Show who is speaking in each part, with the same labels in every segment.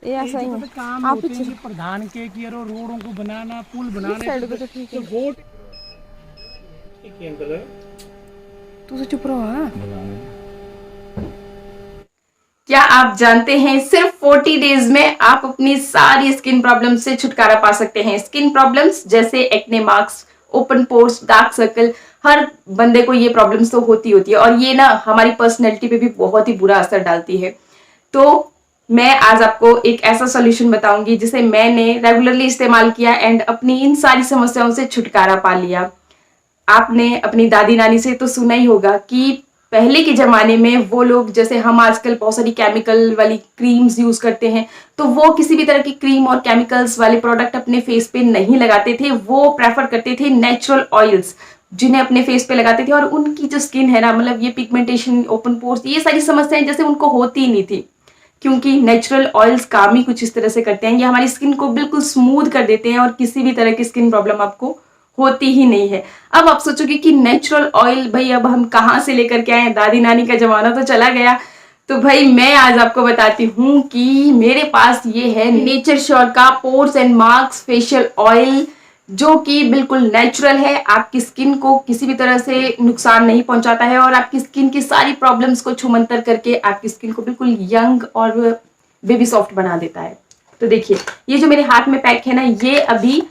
Speaker 1: ये ऐसा ही है।
Speaker 2: काम
Speaker 1: आप
Speaker 2: होते हैं
Speaker 1: पीछे
Speaker 2: ये प्रधान के कि यार रोडों को बनाना, पुल
Speaker 1: इस
Speaker 2: बनाने,
Speaker 1: साइड को तो ठीक
Speaker 2: तो
Speaker 1: है।
Speaker 2: वोट ठीक है अंकल।
Speaker 1: तू तो चुप रहो। हाँ,
Speaker 3: क्या आप जानते हैं सिर्फ 40 डेज में आप अपनी सारी स्किन प्रॉब्लम से छुटकारा पा सकते हैं। स्किन प्रॉब्लम्स जैसे acne marks, open pores, dark circle, हर बंदे को ये प्रॉब्लम्स तो होती है और ये ना हमारी पर्सनैलिटी पे भी बहुत ही बुरा असर डालती है। तो मैं आज आपको एक ऐसा सॉल्यूशन बताऊंगी जिसे मैंने रेगुलरली इस्तेमाल किया एंड अपनी इन सारी समस्याओं से छुटकारा पा लिया। आपने अपनी दादी नानी से तो सुना ही होगा कि पहले के जमाने में वो लोग, जैसे हम आजकल बहुत सारी केमिकल वाली क्रीम्स यूज करते हैं, तो वो किसी भी तरह की क्रीम और केमिकल्स वाले प्रोडक्ट अपने फेस पे नहीं लगाते थे। वो प्रेफर करते थे नेचुरल ऑयल्स जिन्हें अपने फेस पे लगाते थे और उनकी जो स्किन है ना, मतलब ये पिगमेंटेशन, ओपन पोर्स, ये सारी समस्याएं जैसे उनको होती ही नहीं थी, क्योंकि नेचुरल ऑयल्स काम ही कुछ इस तरह से करते हैं, ये हमारी स्किन को बिल्कुल स्मूथ कर देते हैं और किसी भी तरह की स्किन प्रॉब्लम आपको होती ही नहीं है। अब आप सोचोगे कि नेचुरल ऑयल भाई अब हम कहाँ से लेकर के आए, दादी नानी का जमाना तो चला गया। तो भाई मैं आज आपको बताती हूँ कि मेरे पास ये है नेचर श्योर का pores and marks facial oil, जो कि बिल्कुल नेचुरल है, आपकी स्किन को किसी भी तरह से नुकसान नहीं पहुंचाता है और आपकी स्किन की सारी प्रॉब्लम्स को छुमंतर करके आपकी स्किन को बिल्कुल यंग और बेबी सॉफ्ट बना देता है। तो देखिए, ये जो मेरे हाथ में पैक है ना, ये अभी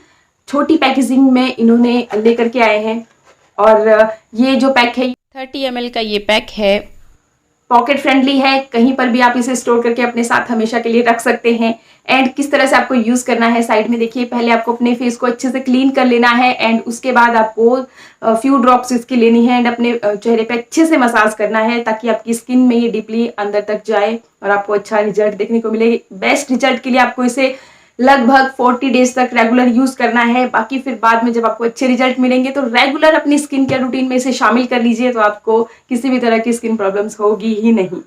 Speaker 3: छोटी पैकेजिंग में इन्होंने लेकर के आए हैं और ये जो पैक है 30 ml का ये पैक है, पॉकेट फ्रेंडली है, कहीं पर भी आप इसे स्टोर करके अपने साथ हमेशा के लिए रख सकते हैं। एंड किस तरह से आपको यूज करना है, साइड में देखिए, पहले आपको अपने फेस को अच्छे से क्लीन कर लेना है एंड उसके बाद आपको फ्यू ड्रॉप्स इसकी लेनी है एंड अपने चेहरे पे अच्छे से मसाज करना है ताकि आपकी स्किन में ये डीपली अंदर तक जाए और आपको अच्छा रिजल्ट देखने को मिले। बेस्ट रिजल्ट के लिए आपको इसे लगभग 40 डेज तक रेगुलर यूज करना है। बाकी फिर बाद में जब आपको अच्छे रिजल्ट मिलेंगे तो रेगुलर अपनी स्किन केयर रूटीन में इसे शामिल कर लीजिए, तो आपको किसी भी तरह की स्किन प्रॉब्लम्स होगी ही नहीं।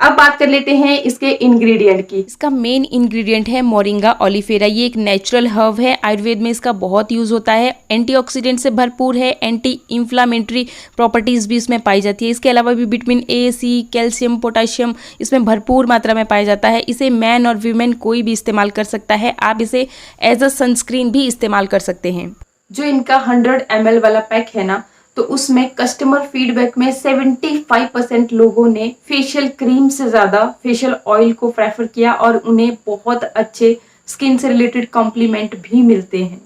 Speaker 3: अब बात कर लेते हैं इसके इंग्रेडिएंट की। इसका मेन इंग्रेडिएंट है मोरिंगा ओलिफेरा। ये एक नेचुरल हर्ब है, आयुर्वेद में इसका बहुत यूज होता है, एंटीऑक्सीडेंट से भरपूर है, एंटी इंफ्लामेटरी प्रॉपर्टीज भी इसमें पाई जाती है। इसके अलावा भी vitamin A, C, calcium, potassium इसमें भरपूर मात्रा में पाया जाता है। इसे मैन और वीमेन कोई भी इस्तेमाल कर सकता है। आप इसे एज अ सनस्क्रीन भी इस्तेमाल कर सकते हैं। जो इनका 100 ml वाला पैक है ना, तो उसमें कस्टमर फीडबैक में 75% लोगों ने फेशियल क्रीम से ज़्यादा फेशियल ऑयल को प्रेफर किया और उन्हें बहुत अच्छे स्किन से रिलेटेड कॉम्प्लीमेंट भी मिलते हैं।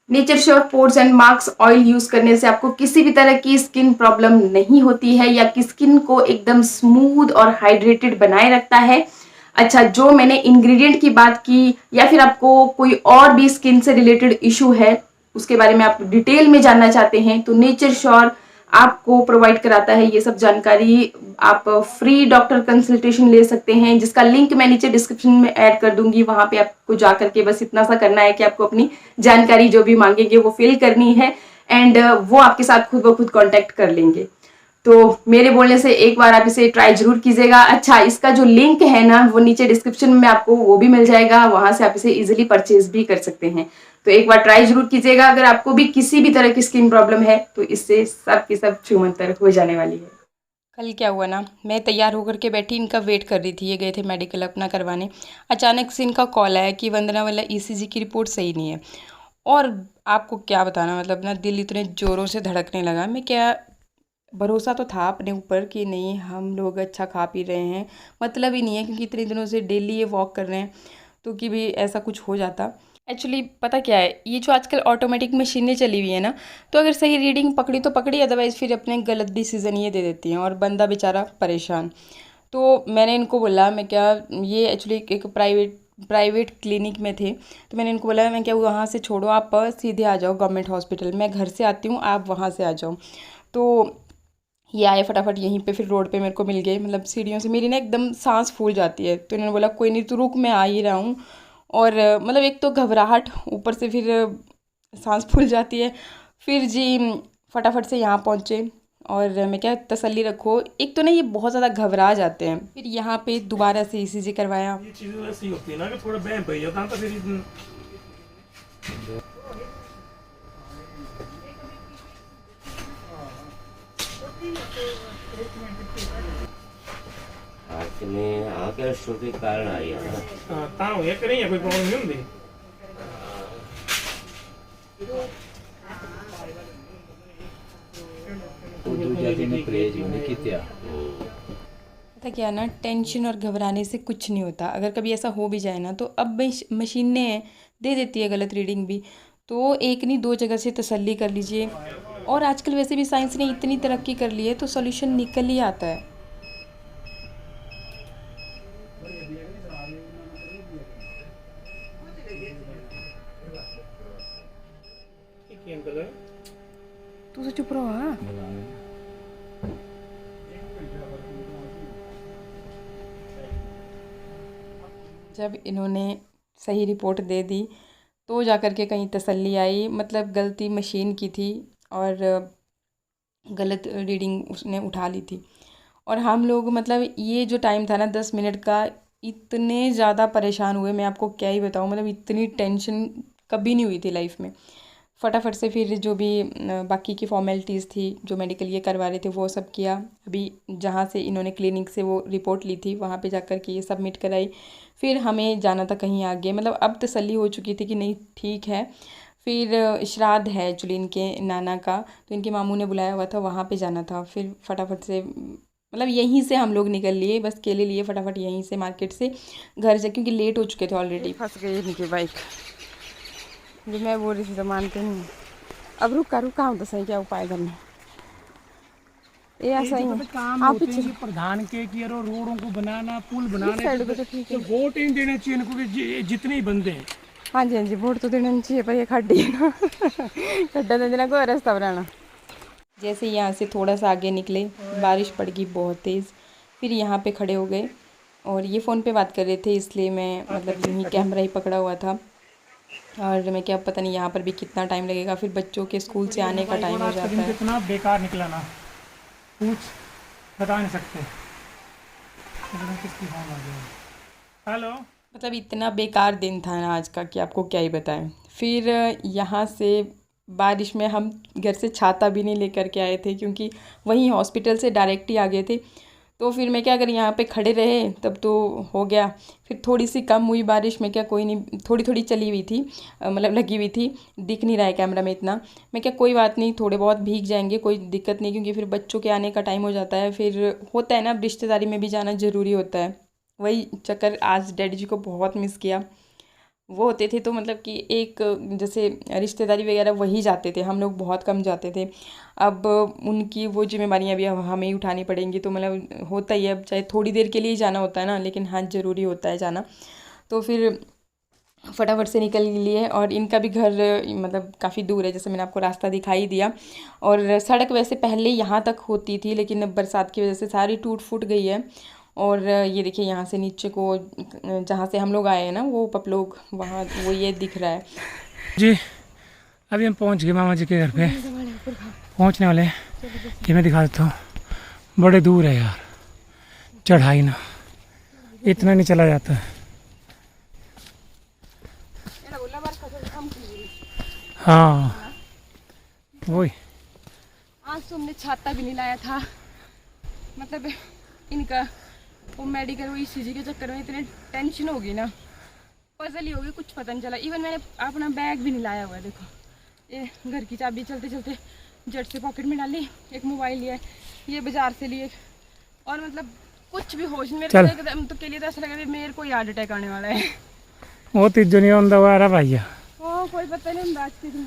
Speaker 3: Nature sure pores and marks oil use करने से आपको किसी भी तरह की स्किन प्रॉब्लम नहीं होती है या कि स्किन को एकदम स्मूथ और हाइड्रेटेड बनाए रखता है। अच्छा, जो मैंने इंग्रेडिएंट की बात की या फिर आपको कोई और भी स्किन से रिलेटेड इशू है उसके बारे में आप डिटेल में जानना चाहते हैं तो नेचर श्योर आपको प्रोवाइड कराता है ये सब जानकारी। आप फ्री डॉक्टर कंसल्टेशन ले सकते हैं, जिसका लिंक मैं नीचे डिस्क्रिप्शन में ऐड कर दूंगी। वहां पे आपको जा करके बस इतना सा करना है कि आपको अपनी जानकारी जो भी मांगेंगे वो फिल करनी है एंड वो आपके साथ खुद ब खुद कॉन्टेक्ट कर लेंगे। तो मेरे बोलने से एक बार आप इसे ट्राई जरूर कीजिएगा। अच्छा, इसका जो लिंक है ना वो नीचे डिस्क्रिप्शन में आपको वो भी मिल जाएगा, वहां से आप इसे इजिली परचेज भी कर सकते हैं। तो एक बार ट्राई जरूर कीजिएगा। अगर आपको भी किसी भी तरह की स्किन प्रॉब्लम है तो इससे सब की सब छूमंतर हो जाने वाली है। कल क्या हुआ ना, मैं तैयार होकर के बैठी इनका वेट कर रही थी, ये गए थे मेडिकल अपना करवाने। अचानक से इनका कॉल आया कि वंदना वाला ईसीजी की रिपोर्ट सही नहीं है। और आपको क्या बताना, मतलब ना दिल इतने ज़ोरों से धड़कने लगा। मैं क्या, भरोसा तो था अपने ऊपर कि नहीं हम लोग अच्छा खा पी रहे हैं, मतलब ही नहीं है क्योंकि इतने दिनों से डेली ये वॉक कर रहे हैं तो कि भी ऐसा कुछ हो जाता। एक्चुअली पता क्या है, ये जो आजकल ऑटोमेटिक मशीनें चली हुई है ना, तो अगर सही रीडिंग पकड़ी तो पकड़ी, अदरवाइज़ फिर अपने गलत डिसीज़न ये दे देती हैं और बंदा बेचारा परेशान। तो मैंने इनको बोला, मैं क्या, ये एक्चुअली एक प्राइवेट क्लिनिक में थे, तो मैंने इनको बोला मैं क्या, वहाँ से छोड़ो, आप सीधे आ जाओ गवर्नमेंट हॉस्पिटल, मैं घर से आती हूँ, आप वहाँ से आ जाओ। तो ये आए फटाफट, यहीं पे फिर रोड पे मेरे को मिल गए, मतलब सीढ़ियों से मेरी ना एकदम सांस फूल जाती है। तो इन्होंने बोला कोई नहीं तू रुक, मैं आ ही रहा हूँ। और मतलब एक तो घबराहट, ऊपर से फिर सांस फूल जाती है। फिर जी फटाफट से यहाँ पहुँचे और मैं क्या, तसल्ली रखो, एक तो ना ये बहुत ज़्यादा घबरा जाते हैं। फिर यहाँ पे दोबारा से ईसीजी करवाया।
Speaker 2: ये चीज़ें ऐसी होती है ना कि थोड़ा बहम भैया था तो फिर
Speaker 4: हाथ में आकर के कारण आई है ना।
Speaker 2: हाँ ता होया करें या कोई प्रॉब्लम नहीं होती।
Speaker 5: दूजा दिन परहेज होने की त्या
Speaker 3: पता क्या ना, टेंशन और घबराने से कुछ नहीं होता। अगर कभी ऐसा हो भी जाए ना, तो अब मशीनें दे देती है गलत रीडिंग भी, तो एक नहीं दो जगह से तसल्ली कर लीजिए। और आजकल वैसे भी साइंस ने इतनी तरक्की कर ली है, तो सॉल्यूशन निकल ही आता है।
Speaker 2: ठीक है अंकल।
Speaker 1: तू तो चुप रहो।
Speaker 3: जब इन्होंने सही रिपोर्ट दे दी तो जाकर के कहीं तसल्ली आई। मतलब गलती मशीन की थी और गलत रीडिंग उसने उठा ली थी। और हम लोग मतलब ये जो टाइम था ना 10 मिनट का, इतने ज़्यादा परेशान हुए, मैं आपको क्या ही बताऊँ। मतलब इतनी टेंशन कभी नहीं हुई थी लाइफ में। फटाफट से फिर जो भी बाकी की फॉर्मेलिटीज़ थी, जो मेडिकल ये करवा रहे थे, वो सब किया। अभी जहाँ से इन्होंने क्लिनिक से वो रिपोर्ट ली थी, वहाँ पे जाकर के ये सबमिट कराई। फिर हमें जाना था कहीं आगे। मतलब अब तसल्ली हो चुकी थी कि नहीं ठीक है। फिर श्राद्ध है एक्चुअली इनके नाना का, तो इनके मामू ने बुलाया हुआ था, वहाँ पे जाना था। फिर फटाफट से मतलब यहीं से हम लोग निकल लिए, बस केले लिए फटाफट यहीं से मार्केट से घर से, क्योंकि लेट हो चुके थे ऑलरेडी।
Speaker 1: फंस गई इनकी बाइक। जो मैं बोल रही थी तो मानते नहीं। अब रुका हम तो सही क्या उपाय करना। ये ऐसा ही है।
Speaker 2: काम
Speaker 1: आप
Speaker 2: होते
Speaker 1: पीछे
Speaker 2: हैं प्रधान के कि यार रोडों को बनाना, पुल बनाने
Speaker 1: साइड पे तो ठीक है।
Speaker 2: तो वोट ही नहीं देना चाहिए इनको कि जितने ही बंदे हैं।
Speaker 1: हाँ जी वोट तो देना नहीं चाहिए, पर ये खड्डी है ना। खड्डा दे देना, कोई रास्ता बनाना।
Speaker 3: जैसे यहाँ से थोड़ा सा आगे निकले, बारिश पड़ गई बहुत तेज़। फिर यहाँ पे खड़े हो गए और ये फ़ोन पे बात कर रहे थे, इसलिए मैं मतलब यूँ ही कैमरा ही पकड़ा हुआ था। और मैं क्या पता नहीं यहाँ पर भी कितना टाइम लगेगा। फिर बच्चों के स्कूल से आने का टाइम हो जाता है।
Speaker 2: कितना बेकार निकला ना, कुछ बता नहीं सकते। किसकी फोन आ गया? हेलो।
Speaker 3: मतलब इतना बेकार दिन था ना आज का कि आपको क्या ही बताएं। फिर यहाँ से बारिश में हम घर से छाता भी नहीं लेकर के आए थे, क्योंकि वहीं हॉस्पिटल से डायरेक्ट ही आ गए थे। तो फिर मैं क्या, अगर यहाँ पे खड़े रहे तब तो हो गया। फिर थोड़ी सी कम हुई बारिश में, क्या कोई नहीं, थोड़ी थोड़ी चली हुई थी, मतलब लगी हुई थी, दिख नहीं रहा है कैमरा में इतना। मैं क्या कोई बात नहीं, थोड़े बहुत भीग जाएंगे, कोई दिक्कत नहीं, क्योंकि फिर बच्चों के आने का टाइम हो जाता है। फिर होता है ना, रिश्तेदारी में भी जाना ज़रूरी होता है। वही चक्कर, आज डैडी जी को बहुत मिस किया। वो होते थे तो मतलब कि एक जैसे रिश्तेदारी वगैरह वही जाते थे, हम लोग बहुत कम जाते थे। अब उनकी वो जिम्मेदारियाँ भी हमें ही उठानी पड़ेंगी, तो मतलब होता ही है। अब चाहे थोड़ी देर के लिए ही जाना होता है ना, लेकिन हाँ ज़रूरी होता है जाना। तो फिर फटाफट से निकल लिए। और इनका भी घर मतलब काफ़ी दूर है, जैसे मैंने आपको रास्ता दिखाई दिया। और सड़क वैसे पहले यहाँ तक होती थी, लेकिन अब बरसात की वजह से सारी टूट फूट गई है। और ये देखिए यहाँ से नीचे को जहाँ से हम लोग आए हैं ना, वो पपलोग, वहाँ वो ये दिख रहा है
Speaker 2: जी। अभी हम पहुँच गए मामा जी के घर पे, पहुँचने वाले हैं। कि मैं दिखा देता हूँ, बड़े दूर है यार, चढ़ाई ना इतना नहीं चला जाता है। हाँ वही।
Speaker 1: आज तो हमने छाता भी नहीं लाया था। मतलब इनका वो मेडिकल, वो ईसीजी के चक्कर में इतने टेंशन हो गई ना, पजल ही हो गई, कुछ पता नहीं चला। इवन मैंने अपना बैग भी नहीं लाया हुआ है। देखो ये घर की चाबी चलते चलते जट से पॉकेट में डाली, एक मोबाइल लिया, ये बाजार से लिए, और मतलब कुछ भी होश नहीं मेरे तो के लिए तो ऐसा लगा मेरे को हार्ट अटैक आने वाला है।
Speaker 2: वो तीजो नहीं होंदा वारा भैया,
Speaker 1: ओ कोई पता नहीं अंदाज के दिन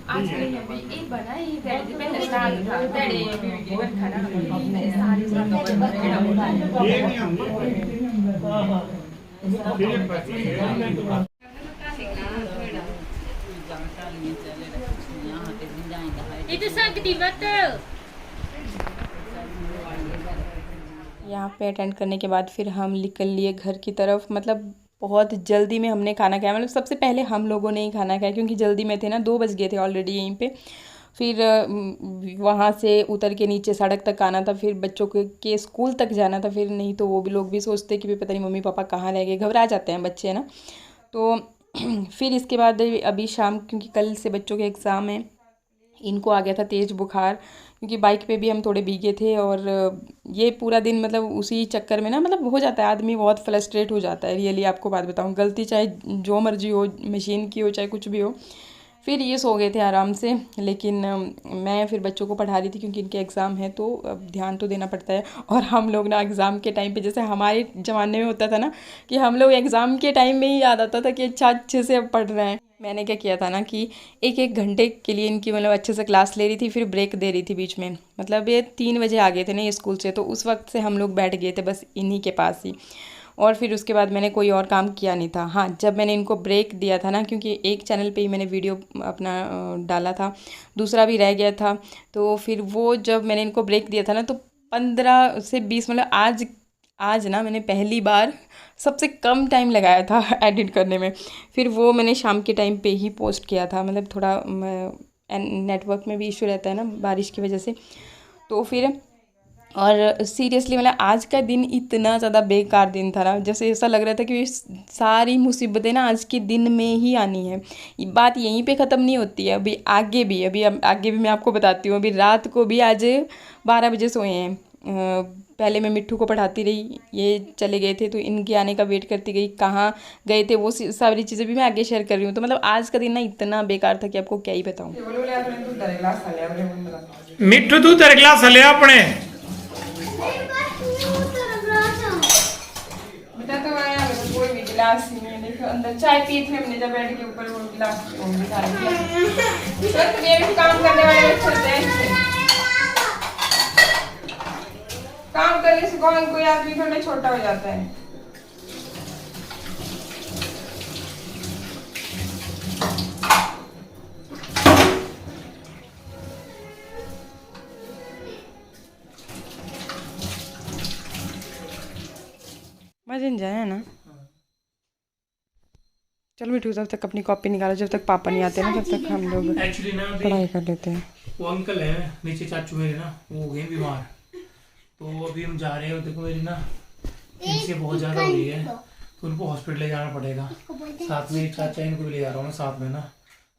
Speaker 3: आज एक बना ये डैडी पे नस्तान था, डैडी वो खाना सारी
Speaker 6: itu sakit banget.
Speaker 1: यहाँ पे अटेंड करने के बाद फिर हम निकल लिए घर की तरफ। मतलब बहुत जल्दी में हमने खाना खाया, मतलब सबसे पहले हम लोगों ने ही खाना खाया क्योंकि जल्दी में थे ना, 2 बज गए थे ऑलरेडी यहीं पे। फिर वहाँ से उतर के नीचे सड़क तक आना था, फिर बच्चों के स्कूल तक जाना था। फिर नहीं तो वो भी लोग भी सोचते कि भी पता नहीं मम्मी पापा कहाँ रह गए, घबरा जाते हैं बच्चे ना। तो फिर इसके बाद अभी शाम, क्योंकि कल से बच्चों के एग्ज़ाम है, इनको आ गया था तेज़ बुखार, क्योंकि बाइक पे भी हम थोड़े भीगे थे। और ये पूरा दिन मतलब उसी चक्कर में ना, मतलब हो जाता है आदमी बहुत फ्रस्ट्रेट हो जाता है। रियली आपको बात बताऊँ, गलती चाहे जो मर्जी हो, मशीन की हो चाहे कुछ भी हो। फिर ये सो गए थे आराम से, लेकिन मैं फिर बच्चों को पढ़ा रही थी क्योंकि इनके एग्ज़ाम है तो अब ध्यान तो देना पड़ता है। और हम लोग ना एग्ज़ाम के टाइम पे, जैसे हमारे ज़माने में होता था ना कि हम लोग एग्ज़ाम के टाइम में ही याद आता था कि अच्छा अच्छे से अब पढ़ रहे हैं। मैंने क्या किया था ना कि एक घंटे के लिए इनकी मतलब अच्छे से क्लास ले रही थी, फिर ब्रेक दे रही थी बीच में। मतलब ये 3 बजे आ गए थे ना ये स्कूल से, तो उस वक्त से हम लोग बैठ गए थे बस इन्हीं के पास ही। और फिर उसके बाद मैंने कोई और काम किया नहीं था। हाँ, जब मैंने इनको ब्रेक दिया था ना, क्योंकि एक चैनल पे ही मैंने वीडियो अपना डाला था, दूसरा भी रह गया था, तो फिर वो जब मैंने इनको ब्रेक दिया था ना, तो 15 से 20 मतलब आज ना मैंने पहली बार सबसे कम टाइम लगाया था एडिट करने में। फिर वो मैंने शाम के टाइम पे ही पोस्ट किया था। मतलब थोड़ा नेटवर्क में भी इशू रहता है ना बारिश की वजह से, तो फिर और सीरियसली मतलब आज का दिन इतना ज़्यादा बेकार दिन था ना, जैसे ऐसा लग रहा था कि सारी मुसीबतें ना आज के दिन में ही आनी है। ये बात यहीं पे ख़त्म नहीं होती है, अभी आगे भी मैं आपको बताती हूँ। अभी रात को भी आज 12 बजे सोए हैं। पहले मैं मिट्ठू को पढ़ाती रही, ये चले गए थे तो इनके आने का वेट करती गई, कहाँ गए थे वो सारी चीज़ें भी मैं आगे शेयर कर रही हूँ। तो मतलब आज का दिन ना इतना बेकार था कि आपको क्या ही बताऊँ।
Speaker 2: मिट्ठू तू तेरे गिलास ले अपने।
Speaker 1: बेटा तो आया, मेरे को कोई भी गिलास नहीं है। देखो अंदर चाय पी थी हमने जब बेड के ऊपर, वो गिलास बिठा दिया। चल ये भी काम करने वाले बच्चे होते हैं, काम करने से कौन कोई आदमी थोड़ा छोटा हो जाता है। मजे नहीं जाए ना। चल मिठू, जब तक अपनी कॉपी निकालो, जब तक पापा नहीं आते ना तब तक हम लोग
Speaker 2: एक्चुअली ना
Speaker 1: पढ़ाई कर लेते हैं।
Speaker 2: वो अंकल है नीचे, चाचू मेरे ना, वो हो गए बीमार, तो अभी हम जा रहे हैं। देखो मेरी ना इनसे बहुत ज़्यादा हो रही है, तो उनको हॉस्पिटल ले जाना पड़ेगा। साथ में एक चाचा, इनको भी ले जा रहा हूँ मैं साथ में ना,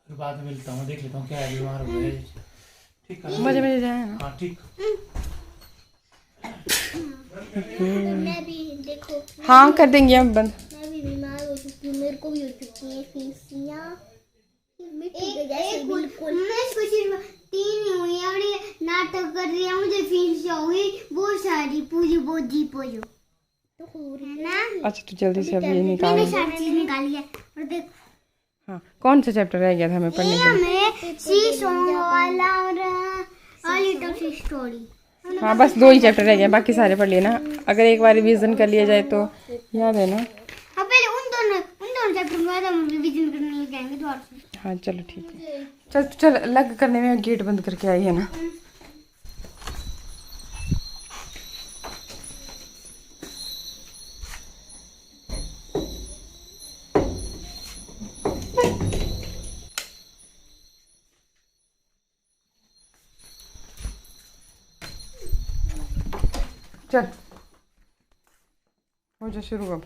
Speaker 2: फिर बाद में मिलता हूँ, देख लेता हूँ क्या है, बीमार हो गए। ठीक है,
Speaker 1: मजे जाए ना।
Speaker 2: हाँ ठीक।
Speaker 6: मैं भी देखो,
Speaker 1: हाँ कर देंगे हम बंद।
Speaker 6: मैं भी बीमार हो चुकी हूँ, मेरे को भी हो चुकी है फीसियाँ। बिल्कुल मैं कुछ 3 ही हुई और ये नाटक कर रही है, मुझे फीसियाँ हुई बहुत सारी, पूरी बॉडी पर है ना।
Speaker 1: अच्छा तो जल्दी से अब ये
Speaker 6: मैंने
Speaker 1: निकाल।
Speaker 6: सारी चीज निकाली है और देख,
Speaker 1: हाँ, कौन सा चैप्टर रह गया था हमें पढ़ने के लिए?
Speaker 6: हमें सी सॉन्ग वाला और अ लिटिल सी स्टोरी।
Speaker 1: हाँ बस 2 ही चैप्टर रह गए, बाकी सारे पढ़ लिए ना। अगर एक बार रिवीजन कर लिया जाए तो याद है ना।
Speaker 6: हाँ पहले उन दोनों चैप्टर के बाद हम रिवीजन करने लग जाएंगे दोबारा से।
Speaker 1: हाँ चलो ठीक है। चल अलग करने में गेट बंद करके आई है ना। चल हो जा शुरू अब।